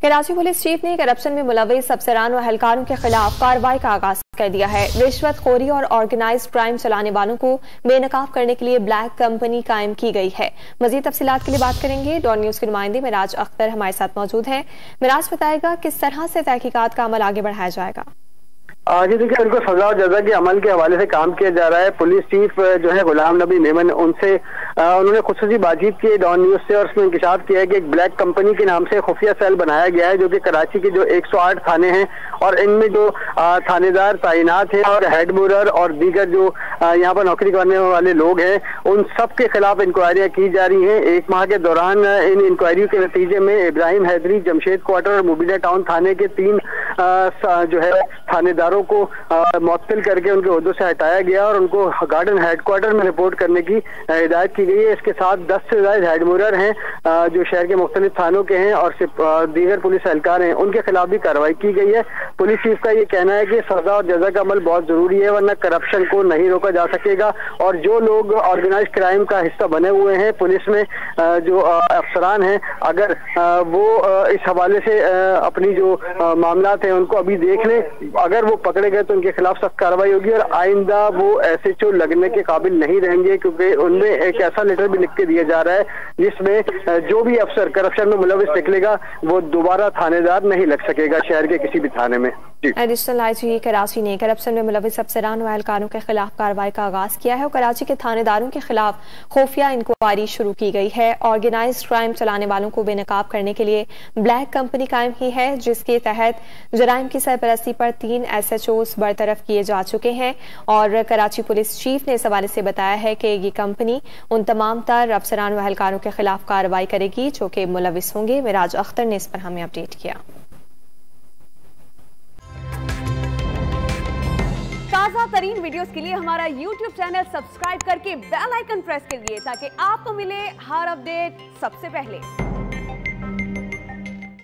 Karachi police chief ने corruption में मुलविस अफसरान व एहलकारों के खिलाफ कार्रवाई का आगाज कर दिया है। रिश्वतखोरी और ऑर्गेनाइज्ड क्राइम चलाने वालों को बेनकाब करने के लिए ब्लैक कंपनी कायम की गई है। मजीद तफसीलात के लिए बात करेंगे। डॉन न्यूज के नुमाइंदे मिराज अख्तर हमारे साथ मौजूद हैं। मिराज बताएगा किस तरह से तहकीकात का अमल आगे बढ़ाया जाएगा। जी देखिए, उनको सजा और जजा के अमल के हवाले से काम किया जा रहा है। पुलिस चीफ जो है गुलाम नबी मेमन, उनसे उन्होंने खुसूसी बातचीत की डॉन न्यूज से और उसमें इंकशाफ किया है कि एक ब्लैक कंपनी के नाम से खुफिया सेल बनाया गया है जो कि कराची के जो 108 थाने हैं और इनमें जो थानेदार तैनात हैं और हेड मुरर और दीगर जो यहाँ पर नौकरी करने वाले लोग हैं उन सब के खिलाफ इंक्वायरियां की जा रही हैं। 1 माह के दौरान इन इंक्वायरियों के नतीजे में इब्राहिम हैदरी, जमशेद क्वार्टर और मुबीना टाउन थाने के 3 जो है थानेदारों को मुअत्तल करके उनके ओहदों से हटाया गया और उनको गार्डन हेडक्वार्टर में रिपोर्ट करने की हिदायत की गई है। इसके साथ 10 से ज्यादा हेड मुरर हैं जो शहर के मुख्तलिफ थानों के हैं और दीगर पुलिस एहलकार हैं, उनके खिलाफ भी कार्रवाई की गई है। पुलिस चीफ का ये कहना है कि सजा और जजा का अमल बहुत जरूरी है, वरना करप्शन को नहीं रोका जा सकेगा। और जो लोग ऑर्गेनाइज क्राइम का हिस्सा बने हुए हैं पुलिस में, जो अफसरान हैं, अगर वो इस हवाले से अपनी जो मामला हैं उनको अभी देख लें, अगर वो पकड़े गए तो उनके खिलाफ सख्त कार्रवाई होगी और आइंदा वो SHO लगने के काबिल नहीं रहेंगे, क्योंकि उनमें एक ऐसा लेटर भी लिख के दिया जा रहा है जिसमें जो भी अफसर करप्शन में मुलविस निकलेगा वो दोबारा थानेदार नहीं लग सकेगा शहर के किसी भी थाने में। एडिशनल IG कराची ने करप्शन में मुलविस अफसरान व एहलकारों के खिलाफ कार्रवाई का आगाज किया है और कराची के थानेदारों के खिलाफ खुफिया इंक्वायरी शुरू की गई है। ऑर्गेनाइज्ड क्राइम चलाने वालों को बेनकाब करने के लिए ब्लैक कंपनी कायम की है, जिसके तहत जराइम की सरपरस्ती पर 3 SHOs बरतरफ किए जा चुके हैं। और कराची पुलिस चीफ ने इस हवाले से बताया है कि ये कंपनी उन तमाम तर अफसरान व एहलकारों के खिलाफ कार्रवाई करेगी जो कि मुलविस होंगे। मिराज अख्तर ने इस पर हमें अपडेट किया। ताज़ा तरीन वीडियोस के लिए हमारा YouTube चैनल सब्सक्राइब करके बेल आइकन प्रेस करिए ताकि आपको मिले हर अपडेट सबसे पहले।